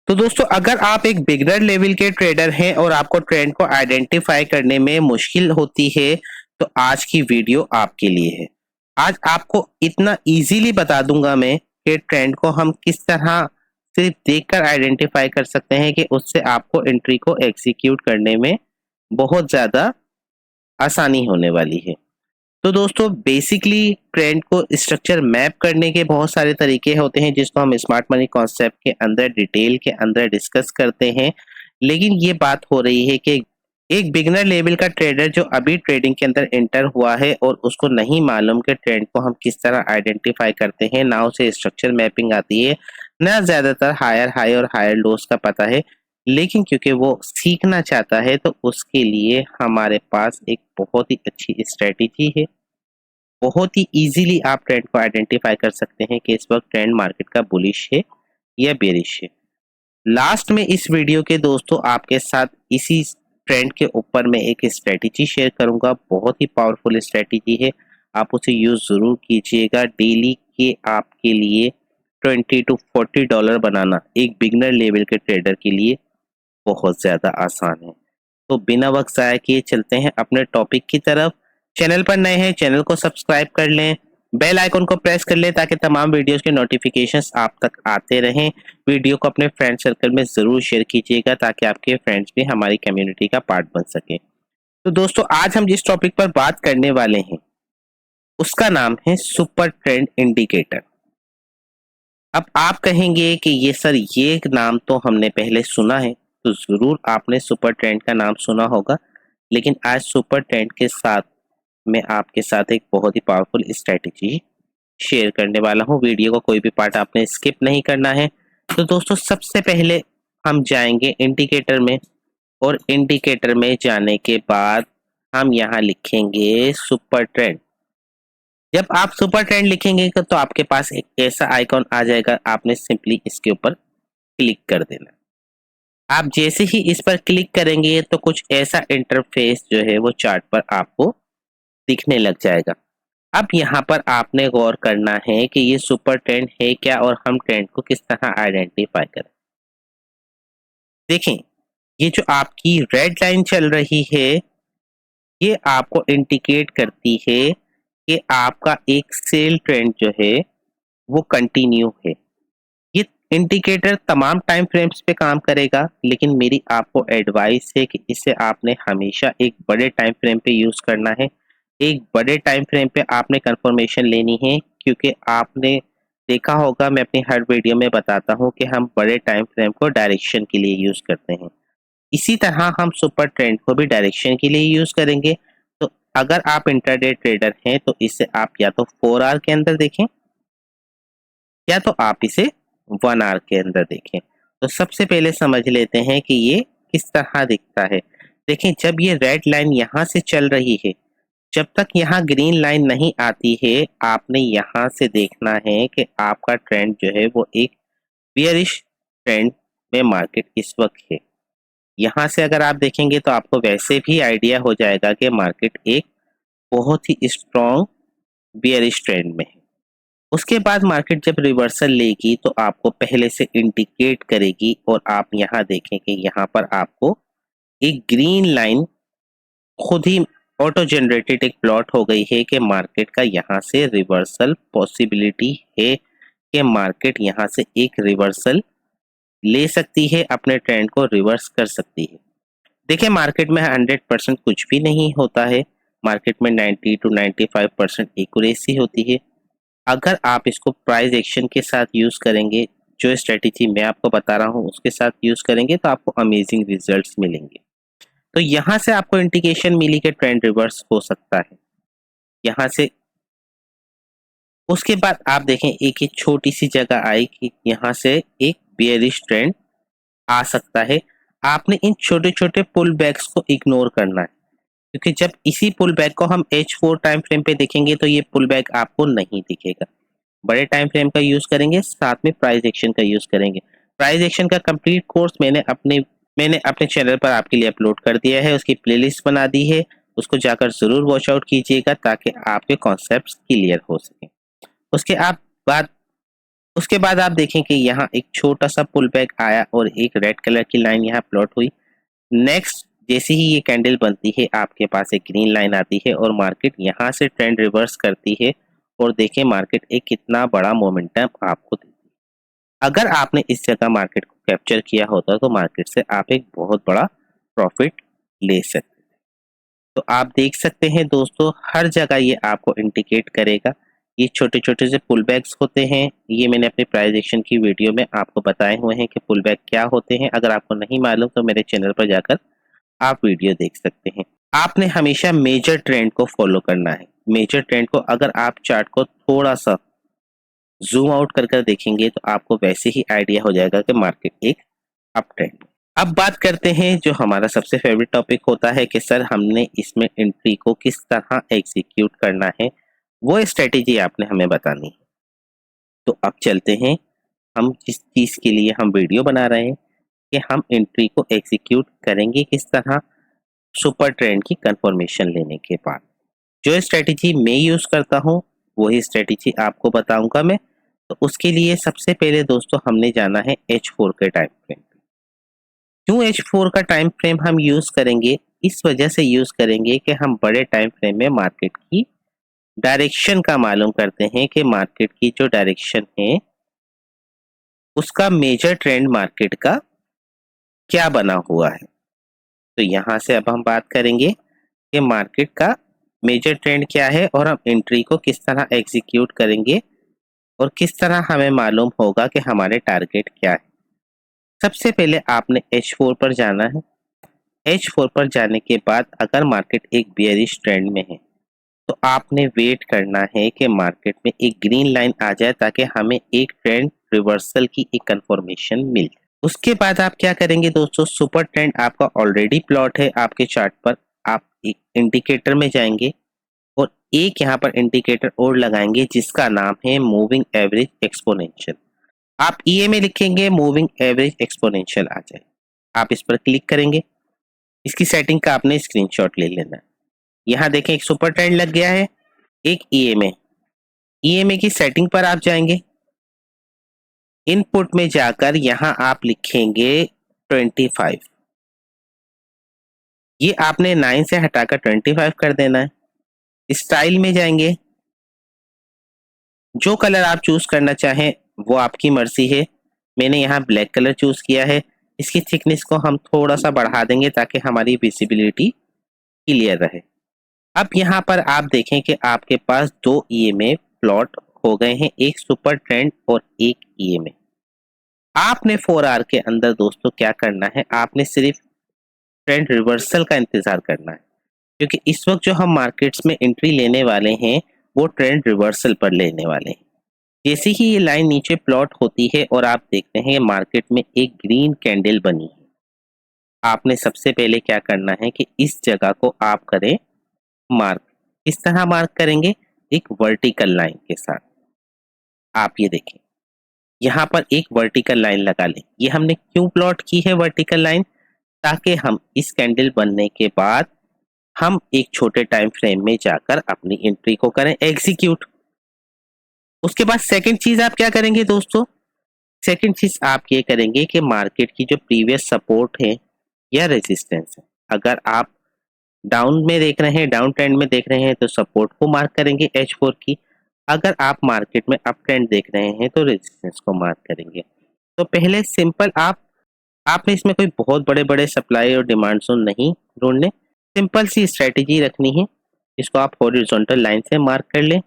तो दोस्तों अगर आप एक बिगनर लेवल के ट्रेडर हैं और आपको ट्रेंड को आइडेंटिफाई करने में मुश्किल होती है तो आज की वीडियो आपके लिए है। आज आपको इतना इजीली बता दूंगा मैं कि ट्रेंड को हम किस तरह सिर्फ देखकर आइडेंटिफाई कर सकते हैं कि उससे आपको एंट्री को एग्जीक्यूट करने में बहुत ज़्यादा आसानी होने वाली है। तो दोस्तों बेसिकली ट्रेंड को स्ट्रक्चर मैप करने के बहुत सारे तरीके होते हैं जिसको हम स्मार्ट मनी कॉन्सेप्ट के अंदर डिटेल के अंदर डिस्कस करते हैं। लेकिन ये बात हो रही है कि एक बिगनर लेवल का ट्रेडर जो अभी ट्रेडिंग के अंदर एंटर हुआ है और उसको नहीं मालूम कि ट्रेंड को हम किस तरह आइडेंटिफाई करते हैं, ना उसे स्ट्रक्चर मैपिंग आती है, ना ज्यादातर हायर हाई और हायर लोस का पता है, लेकिन क्योंकि वो सीखना चाहता है तो उसके लिए हमारे पास एक बहुत ही अच्छी स्ट्रेटेजी है। बहुत ही इजीली आप ट्रेंड को आइडेंटिफाई कर सकते हैं कि इस वक्त ट्रेंड मार्केट का बुलिश है या बेरिश है। लास्ट में इस वीडियो के दोस्तों आपके साथ इसी ट्रेंड के ऊपर मैं एक स्ट्रेटेजी शेयर करूंगा। बहुत ही पावरफुल स्ट्रेटेजी है, आप उसे यूज जरूर कीजिएगा। डेली के आपके लिए $20 to $40 बनाना एक बिगनर लेवल के ट्रेडर के लिए बहुत ज्यादा आसान है। तो बिना वक्त जाया किए चलते हैं अपने टॉपिक की तरफ। चैनल पर नए हैं चैनल को सब्सक्राइब कर लें, बेल आइकन को प्रेस कर लें ताकि तमाम वीडियोस के नोटिफिकेशंस आप तक आते रहें। वीडियो को अपने फ्रेंड सर्कल में ज़रूर शेयर कीजिएगा ताकि आपके फ्रेंड्स भी हमारी कम्युनिटी का पार्ट बन सके। तो दोस्तों आज हम जिस टॉपिक पर बात करने वाले हैं उसका नाम है सुपर ट्रेंड इंडिकेटर। अब आप कहेंगे कि ये सर ये नाम तो हमने पहले सुना है, तो ज़रूर आपने सुपर ट्रेंड का नाम सुना होगा, लेकिन आज सुपर ट्रेंड के साथ मैं आपके साथ एक बहुत ही पावरफुल स्ट्रेटेजी शेयर करने वाला हूँ। वीडियो का कोई भी पार्ट आपने स्किप नहीं करना है। तो दोस्तों सबसे पहले हम जाएंगे इंडिकेटर में, और इंडिकेटर में जाने के बाद हम यहाँ लिखेंगे सुपर ट्रेंड। जब आप सुपर ट्रेंड लिखेंगे तो आपके पास एक ऐसा आइकॉन आ जाएगा, आपने सिंपली इसके ऊपर क्लिक कर देना। आप जैसे ही इस पर क्लिक करेंगे तो कुछ ऐसा इंटरफेस जो है वो चार्ट पर आपको दिखने लग जाएगा। अब यहाँ पर आपने गौर करना है कि ये सुपर ट्रेंड है क्या और हम ट्रेंड को किस तरह आइडेंटिफाई करें। देखें, ये जो आपकी रेड लाइन चल रही है ये आपको इंडिकेट करती है कि आपका एक सेल ट्रेंड जो है वो कंटिन्यू है। ये इंडिकेटर तमाम टाइम फ्रेम्स पे काम करेगा, लेकिन मेरी आपको एडवाइस है कि इसे आपने हमेशा एक बड़े टाइम फ्रेम पे यूज करना है। एक बड़े टाइम फ्रेम पे आपने कंफर्मेशन लेनी है, क्योंकि आपने देखा होगा मैं अपनी हर वीडियो में बताता हूँ कि हम बड़े टाइम फ्रेम को डायरेक्शन के लिए यूज करते हैं। इसी तरह हम सुपर ट्रेंड को भी डायरेक्शन के लिए यूज करेंगे। तो अगर आप इंट्राडे ट्रेडर हैं तो इसे आप या तो 4 आवर के अंदर देखें या तो आप इसे 1 आवर के अंदर देखें। तो सबसे पहले समझ लेते हैं कि ये किस तरह दिखता है। देखें, जब ये रेड लाइन यहाँ से चल रही है, जब तक यहाँ ग्रीन लाइन नहीं आती है, आपने यहाँ से देखना है कि आपका ट्रेंड जो है वो एक बियरिश ट्रेंड में मार्केट इस वक्त है। यहाँ से अगर आप देखेंगे तो आपको वैसे भी आइडिया हो जाएगा कि मार्केट एक बहुत ही स्ट्रॉन्ग बियरिश ट्रेंड में है। उसके बाद मार्केट जब रिवर्सल लेगी तो आपको पहले से इंडिकेट करेगी, और आप यहाँ देखें कि यहाँ पर आपको एक ग्रीन लाइन खुद ही ऑटो जनरेटेड एक प्लॉट हो गई है कि मार्केट का यहाँ से रिवर्सल पॉसिबिलिटी है कि मार्केट यहाँ से एक रिवर्सल ले सकती है, अपने ट्रेंड को रिवर्स कर सकती है। देखिए, मार्केट में 100% कुछ भी नहीं होता है। मार्केट में 90 to 95% एक्यूरेसी होती है। अगर आप इसको प्राइस एक्शन के साथ यूज करेंगे, जो स्ट्रेटेजी मैं आपको बता रहा हूँ उसके साथ यूज करेंगे, तो आपको अमेजिंग रिजल्ट्स मिलेंगे। तो यहाँ से आपको इंडिकेशन मिली कि ट्रेंड रिवर्स हो सकता है यहाँ से। उसके बाद आप देखें एक छोटी सी जगह आई कि यहाँ से एक बेयरिश ट्रेंड आ सकता है। आपने इन छोटे छोटे पुल बैक्स को इग्नोर करना है, क्योंकि जब इसी पुल बैक को हम H4 टाइम फ्रेम पे देखेंगे तो ये पुल बैक आपको नहीं दिखेगा। बड़े टाइम फ्रेम का यूज करेंगे, साथ में प्राइस एक्शन का यूज करेंगे। प्राइस एक्शन का कंप्लीट कोर्स मैंने अपने चैनल पर आपके लिए अपलोड कर दिया है, उसकी प्लेलिस्ट बना दी है, उसको जाकर जरूर वॉच आउट कीजिएगा ताकि आपके कॉन्सेप्ट्स क्लियर हो सके। उसके आप बाद उसके बाद आप देखें कि यहाँ एक छोटा सा पुल बैक आया और एक रेड कलर की लाइन यहाँ प्लॉट हुई। नेक्स्ट जैसे ही ये कैंडल बनती है आपके पास एक ग्रीन लाइन आती है और मार्केट यहाँ से ट्रेंड रिवर्स करती है और देखें मार्केट एक कितना बड़ा मोमेंटम आपको देती है। अगर आपने इस जगह मार्केट को कैप्चर किया होता तो मार्केट से आप एक बहुत बड़ा प्रॉफिट ले सकते। तो आप देख सकते हैं दोस्तों, हर जगह ये आपको इंडिकेट करेगा। ये छोटे छोटे से पुल बैक्स होते हैं। ये मैंने अपने प्राइस एक्शन की वीडियो में आपको बताए हुए हैं कि पुल बैक क्या होते हैं। अगर आपको नहीं मालूम तो मेरे चैनल पर जाकर आप वीडियो देख सकते हैं। आपने हमेशा मेजर ट्रेंड को फॉलो करना है। मेजर ट्रेंड को अगर आप चार्ट को थोड़ा सा जूम आउट कर देखेंगे तो आपको वैसे ही आइडिया हो जाएगा कि मार्केट एक अप ट्रेंड। अब बात करते हैं जो हमारा सबसे फेवरेट टॉपिक होता है कि सर हमने इसमें एंट्री को किस तरह एग्जीक्यूट करना है, वो स्ट्रेटेजी आपने हमें बतानी है। तो अब चलते हैं, हम जिस चीज के लिए हम वीडियो बना रहे हैं कि हम एंट्री को एग्जीक्यूट करेंगे किस तरह सुपर ट्रेंड की कंफर्मेशन लेने के बाद। जो स्ट्रेटेजी मैं यूज करता हूँ वही स्ट्रेटेजी आपको बताऊंगा मैं। तो उसके लिए सबसे पहले दोस्तों हमने जाना है H4 के टाइम फ्रेम। क्यों H4 का टाइम फ्रेम हम यूज करेंगे? इस वजह से यूज करेंगे कि हम बड़े टाइम फ्रेम में मार्केट की डायरेक्शन का मालूम करते हैं कि मार्केट की जो डायरेक्शन है उसका मेजर ट्रेंड मार्केट का क्या बना हुआ है। तो यहाँ से अब हम बात करेंगे कि मार्केट का मेजर ट्रेंड क्या है और हम एंट्री को किस तरह एग्जीक्यूट करेंगे और किस तरह हमें मालूम होगा कि हमारे टारगेट क्या है। सबसे पहले आपने H4 पर जाना है। H4 पर जाने के बाद अगर मार्केट एक बेयरिश ट्रेंड में है तो आपने वेट करना है कि मार्केट में एक ग्रीन लाइन आ जाए ताकि हमें एक ट्रेंड रिवर्सल की एक कंफर्मेशन मिल जाए। उसके बाद आप क्या करेंगे दोस्तों, सुपर ट्रेंड आपका ऑलरेडी प्लॉट है आपके चार्ट पर। आप एक इंडिकेटर में जाएंगे और एक यहाँ पर इंडिकेटर और लगाएंगे जिसका नाम है मूविंग एवरेज एक्सपोनेंशियल। आप EMA लिखेंगे, मूविंग एवरेज एक्सपोनेंशियल आ जाए। आप इस पर क्लिक करेंगे। इसकी सेटिंग का आपने स्क्रीनशॉट ले लेना है। यहाँ देखें एक सुपर ट्रेंड लग गया है, एक EMA की सेटिंग पर आप जाएंगे। इनपुट में जाकर यहाँ आप लिखेंगे 25। ये आपने 9 से हटाकर 25 कर देना है। स्टाइल में जाएंगे, जो कलर आप चूज करना चाहें वो आपकी मर्जी है। मैंने यहाँ ब्लैक कलर चूज किया है। इसकी थिकनेस को हम थोड़ा सा बढ़ा देंगे ताकि हमारी विजिबिलिटी क्लियर रहे। अब यहाँ पर आप देखें कि आपके पास दो EMA प्लॉट हो गए हैं, एक सुपर ट्रेंड और एक EMA। आपने 4 आवर के अंदर दोस्तों क्या करना है, आपने सिर्फ ट्रेंड रिवर्सल का इंतजार करना है, क्योंकि इस वक्त जो हम मार्केट्स में एंट्री लेने वाले हैं वो ट्रेंड रिवर्सल पर लेने वाले हैं। जैसे ही ये लाइन नीचे प्लॉट होती है और आप देखते हैं मार्केट में एक ग्रीन कैंडल बनी है, आपने सबसे पहले क्या करना है कि इस जगह को आप करें मार्क। इस तरह मार्क करेंगे एक वर्टिकल लाइन के साथ। आप ये देखें यहाँ पर एक वर्टिकल लाइन लगा लें। ये हमने क्यों प्लॉट की है वर्टिकल लाइन? ताकि हम इस कैंडल बनने के बाद हम एक छोटे टाइम फ्रेम में जाकर अपनी एंट्री को करें एग्जीक्यूट। उसके बाद सेकंड चीज आप क्या करेंगे दोस्तों, सेकंड चीज आप ये करेंगे कि मार्केट की जो प्रीवियस सपोर्ट है या रेजिस्टेंस है, अगर आप डाउन में देख रहे हैं, डाउन ट्रेंड में देख रहे हैं तो सपोर्ट को मार्क करेंगे H4 की। अगर आप मार्केट में अप ट्रेंड देख रहे हैं तो रेजिस्टेंस को मार्क करेंगे। तो पहले सिंपल आपने इसमें कोई बहुत बड़े बड़े सप्लाई और डिमांड जोन नहीं ढूंढने, सिंपल सी स्ट्रेटेजी रखनी है। इसको आप हॉरिजॉन्टल लाइन से मार्क कर लें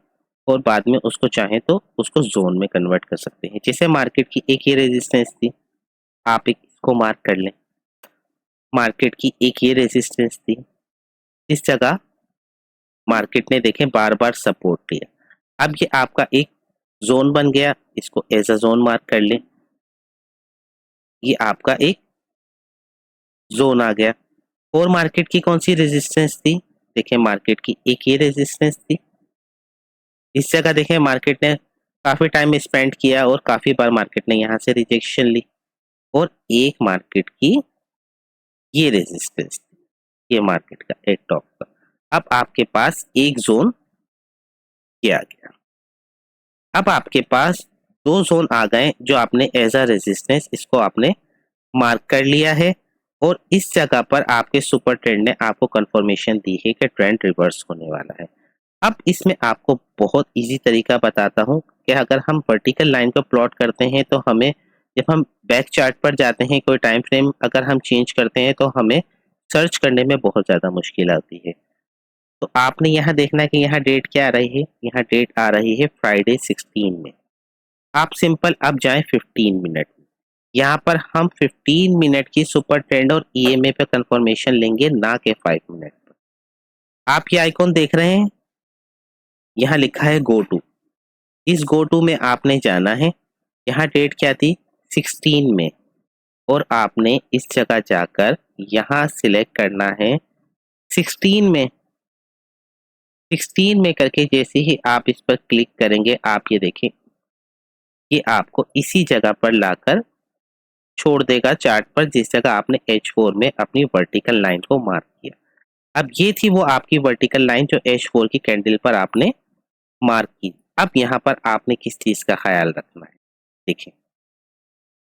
और बाद में उसको चाहें तो उसको जोन में कन्वर्ट कर सकते हैं। जैसे मार्केट की एक ये रेजिस्टेंस थी, आप एक इसको मार्क कर लें। मार्केट की एक ये रेजिस्टेंस थी, इस जगह मार्केट ने देखें बार बार सपोर्ट लिया। अब ये आपका एक जोन बन गया, इसको एज अ जोन मार्क कर लें। ये आपका एक जोन आ गया। और मार्केट की कौन सी रेजिस्टेंस थी? देखें मार्केट की एक ये रेजिस्टेंस थी। इस जगह देखें मार्केट ने काफी टाइम स्पेंड किया और काफी बार मार्केट ने यहाँ से रिजेक्शन ली। और एक मार्केट की ये रेजिस्टेंस थी, ये मार्केट का एक टॉप का। अब आपके पास एक जोन ये आ गया। अब आपके पास दो जोन आ गए जो आपने एज अ रेजिस्टेंस इसको आपने मार्क कर लिया है और इस जगह पर आपके सुपर ट्रेंड ने आपको कंफर्मेशन दी है कि ट्रेंड रिवर्स होने वाला है। अब इसमें आपको बहुत इजी तरीका बताता हूँ कि अगर हम वर्टिकल लाइन को प्लॉट करते हैं तो हमें, जब हम बैक चार्ट पर जाते हैं, कोई टाइम फ्रेम अगर हम चेंज करते हैं तो हमें सर्च करने में बहुत ज़्यादा मुश्किल आती है। तो आपने यहाँ देखना है कि यहाँ डेट क्या आ रही है, यहाँ डेट आ रही है फ्राइडे 16 में। आप सिंपल अब जाएं 15 मिनट में। यहाँ पर हम 15 मिनट की सुपर ट्रेंड और ईएमए पे कंफर्मेशन लेंगे, ना के 5 मिनट पर। आप ये आइकॉन देख रहे हैं, यहाँ लिखा है गो टू। इस गो टू में आपने जाना है। यहाँ डेट क्या थी, 16 में, और आपने इस जगह जाकर यहाँ सिलेक्ट करना है 16 में। 16 में करके जैसे ही आप इस पर क्लिक करेंगे, आप ये देखें कि आपको इसी जगह पर लाकर छोड़ देगा चार्ट पर, जिस जगह आपने H4 में अपनी वर्टिकल लाइन को मार्क किया। अब ये थी वो आपकी वर्टिकल लाइन जो H4 की कैंडल पर आपने मार्क की। अब यहाँ पर आपने किस चीज का ख्याल रखना है, देखिए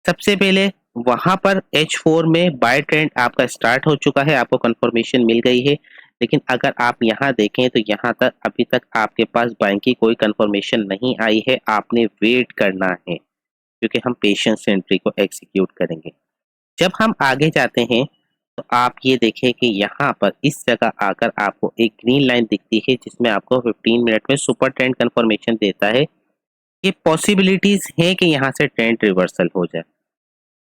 सबसे पहले वहां पर H4 में बाय ट्रेंड आपका स्टार्ट हो चुका है, आपको कंफर्मेशन मिल गई है। लेकिन अगर आप यहाँ देखें तो यहाँ तक अभी तक आपके पास बाइंग की कोई कंफर्मेशन नहीं आई है। आपने वेट करना है क्योंकि हम पेशेंस एंट्री को एग्जीक्यूट करेंगे। जब हम आगे जाते हैं तो आप ये देखें कि यहाँ पर इस जगह आकर आपको एक ग्रीन लाइन दिखती है जिसमें आपको 15 मिनट में सुपर ट्रेंड कंफर्मेशन देता है। ये पॉसिबिलिटीज है कि यहाँ से ट्रेंड रिवर्सल हो जाए।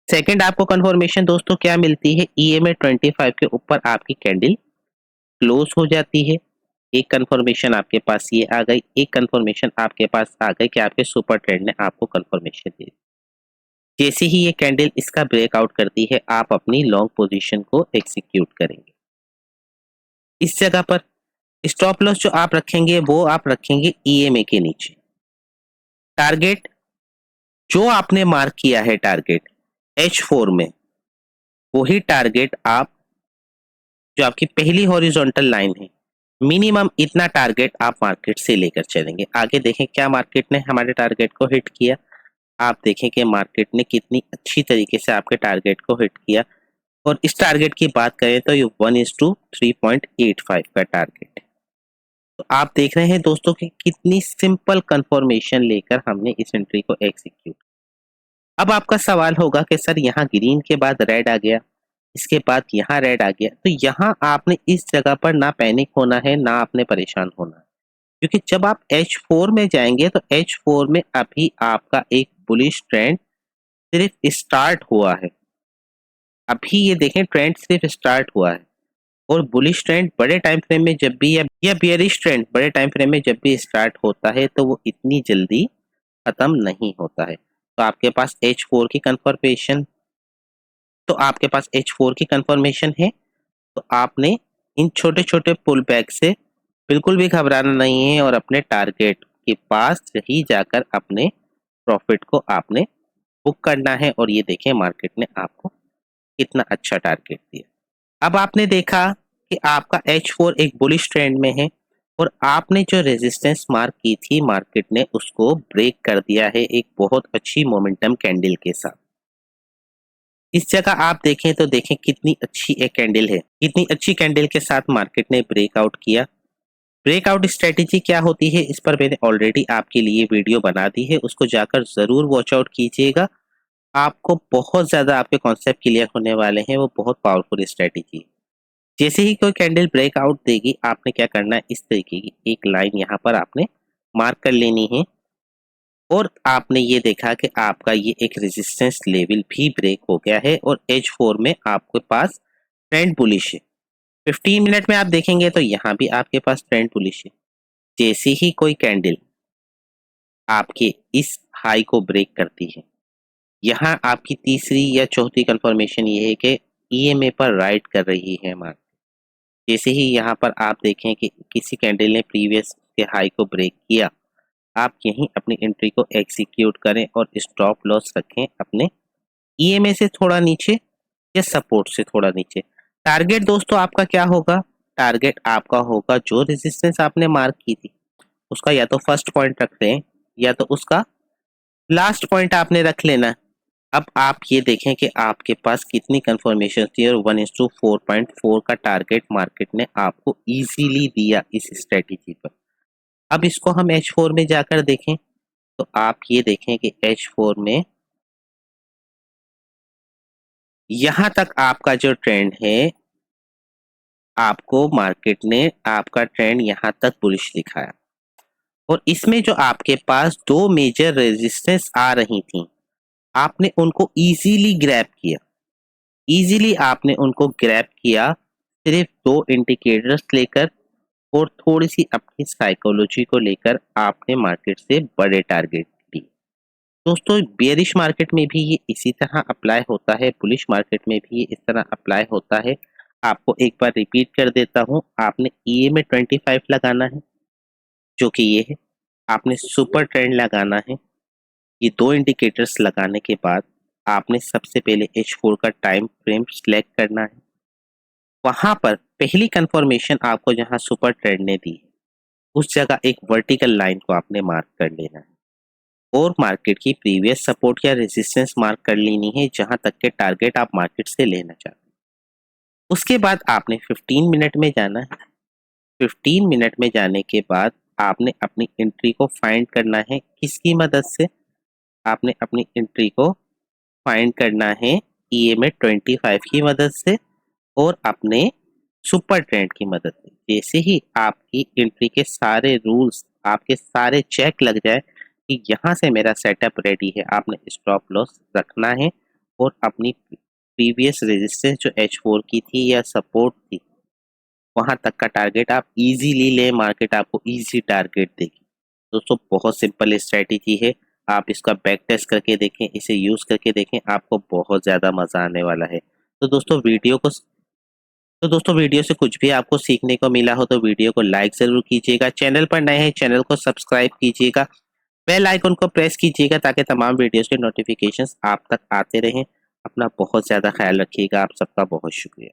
सेकंड आपको कंफर्मेशन दोस्तों क्या मिलती है, ईएमए 25 के ऊपर आपकी कैंडल क्लोज हो जाती है। एक कंफर्मेशन आपके पास ये आ गई, एक कंफर्मेशन आपके पास आ गई कि आपके सुपर ट्रेंड ने आपको कंफर्मेशन दी। जैसे ही ये कैंडल इसका ब्रेकआउट करती है, आप अपनी लॉन्ग पोजीशन को एग्जीक्यूट करेंगे। इस जगह पर स्टॉप लॉस जो आप रखेंगे वो आप रखेंगे ईएमए के नीचे। टारगेट जो आपने मार्क किया है टारगेट H4 में, वही टारगेट आप, जो आपकी पहली हॉरिजॉन्टल लाइन है, मिनिमम इतना टारगेट आप मार्केट से लेकर चलेंगे। आगे देखें क्या मार्केट ने हमारे टारगेट को हिट किया। आप देखें कि मार्केट ने कितनी अच्छी तरीके से आपके टारगेट को हिट किया। और इस टारगेट की बात करें तो ये 1:3.85 का टारगेट है। तो आप देख रहे हैं दोस्तों कि कितनी सिंपल कंफर्मेशन लेकर हमने इस एंट्री को एग्जीक्यूट। अब आपका सवाल होगा कि सर यहाँ ग्रीन के बाद रेड आ गया, इसके बाद यहाँ रेड आ गया, तो यहाँ आपने इस जगह पर ना पैनिक होना है, ना आपने परेशान होना है। क्योंकि जब आप H4 में जाएंगे तो H4 में अभी आपका एक बुलिश ट्रेंड सिर्फ स्टार्ट हुआ है। अभी ये देखें ट्रेंड सिर्फ स्टार्ट हुआ है, और बुलिश ट्रेंड बड़े टाइम फ्रेम में जब भी, या बियरिश ट्रेंड बड़े टाइम फ्रेम में जब भी स्टार्ट होता है तो वो इतनी जल्दी खत्म नहीं होता है। तो आपके पास H4 की कंफर्मेशन, है। तो आपने इन छोटे छोटे पुल बैक से बिल्कुल भी घबराना नहीं है और अपने टारगेट के पास ही जाकर अपने प्रॉफिट को आपने बुक करना है। और ये देखें मार्केट ने आपको कितना अच्छा टारगेट दिया। अब आपने देखा कि आपका H4 एक बुलिश ट्रेंड में है और आपने जो रेजिस्टेंस मार्क की थी, मार्केट ने उसको ब्रेक कर दिया है एक बहुत अच्छी मोमेंटम कैंडल के साथ। इस जगह आप देखें तो देखें कितनी अच्छी एक कैंडल है, कितनी अच्छी कैंडल के साथ मार्केट ने ब्रेकआउट किया। ब्रेकआउट स्ट्रेटेजी क्या होती है इस पर मैंने ऑलरेडी आपके लिए वीडियो बना दी है, उसको जाकर जरूर वॉच आउट कीजिएगा। आपको बहुत ज्यादा आपके कॉन्सेप्ट क्लियर होने वाले हैं, वो बहुत पावरफुल स्ट्रेटेजी है। जैसे ही कोई कैंडल ब्रेकआउट देगी, आपने क्या करना है, इस तरीके की एक लाइन यहाँ पर आपने मार्क कर लेनी है। और आपने ये देखा कि आपका ये एक रेजिस्टेंस लेवल भी ब्रेक हो गया है और H4 में आपके पास ट्रेंड बुलिश है। 15 मिनट में आप देखेंगे तो यहाँ भी आपके पास ट्रेंड बुलिश है। जैसे ही कोई कैंडल आपके इस हाई को ब्रेक करती है, यहाँ आपकी तीसरी या चौथी कंफर्मेशन ये है कि ईएमए पर राइड कर रही है मार्केट। जैसे ही यहाँ पर आप देखें कि किसी कैंडल ने प्रीवियस के हाई को ब्रेक किया, आप यहीं अपनी एंट्री को एग्जीक्यूट करें और स्टॉप लॉस रखें अपने ईएमए से थोड़ा नीचे या सपोर्ट से थोड़ा नीचे। टारगेट दोस्तों आपका क्या होगा, टारगेट आपका होगा जो रेजिस्टेंस आपने मार्क की थी उसका या तो फर्स्ट पॉइंट रख लें या तो उसका लास्ट पॉइंट आपने रख लेना। अब आप ये देखें कि आपके पास कितनी कंफर्मेशन थी और 1:4.4 का टारगेट मार्केट ने आपको इजीली दिया इस स्ट्रेटेजी पर। अब इसको हम H4 में जाकर देखें तो आप ये देखें कि H4 में यहां तक आपका जो ट्रेंड है, आपको मार्केट ने आपका ट्रेंड यहां तक बुलिश दिखाया और इसमें जो आपके पास दो मेजर रेजिस्टेंस आ रही थी, आपने उनको इजीली ग्रैब किया। इजीली आपने उनको ग्रैब किया सिर्फ दो इंडिकेटर्स लेकर और थोड़ी सी अपनी साइकोलॉजी को लेकर आपने मार्केट से बड़े टारगेट लिए। दोस्तों, बेयरिश मार्केट में भी ये इसी तरह अप्लाई होता है, बुलिश मार्केट में भी ये इस तरह अप्लाई होता है। आपको एक बार रिपीट कर देता हूँ। आपने ईए में 25 लगाना है, जो कि ये है। आपने सुपर ट्रेंड लगाना है। ये दो इंडिकेटर्स लगाने के बाद आपने सबसे पहले H4 का टाइम फ्रेम सिलेक्ट करना है। वहां पर पहली कंफर्मेशन आपको जहां सुपर ट्रेंड ने दी, उस जगह एक वर्टिकल लाइन को आपने मार्क कर लेना है और मार्केट की प्रीवियस सपोर्ट या रेजिस्टेंस मार्क कर लेनी है, जहां तक के टारगेट आप मार्केट से लेना चाहते हैं। उसके बाद आपने 15 मिनट में जाना है। 15 मिनट में जाने के बाद आपने अपनी एंट्री को फाइंड करना है। किसकी मदद से? आपने अपनी एंट्री को फाइंड करना है ईए में 25 की मदद से और अपने सुपर ट्रेंड की मदद से। जैसे ही आपकी एंट्री के सारे रूल्स, आपके सारे चेक लग जाए कि यहाँ से मेरा सेटअप रेडी है, आपने स्टॉप लॉस रखना है और अपनी प्रीवियस रेजिस्टेंस जो H4 की थी या सपोर्ट थी, वहां तक का टारगेट आप इजीली ले, मार्केट आपको इजी टारगेट देगी। दोस्तों, बहुत सिंपल स्ट्रेटेजी है। आप इसका बैक टेस्ट करके देखें, इसे यूज करके देखें, आपको बहुत ज्यादा मजा आने वाला है। दोस्तों, वीडियो से कुछ भी आपको सीखने को मिला हो तो वीडियो को लाइक जरूर कीजिएगा। चैनल पर नए हैं, चैनल को सब्सक्राइब कीजिएगा। बेल आइकन को प्रेस कीजिएगा ताकि तमाम वीडियोस के नोटिफिकेशंस आप तक आते रहें। अपना बहुत ज्यादा ख्याल रखिएगा। आप सबका बहुत शुक्रिया।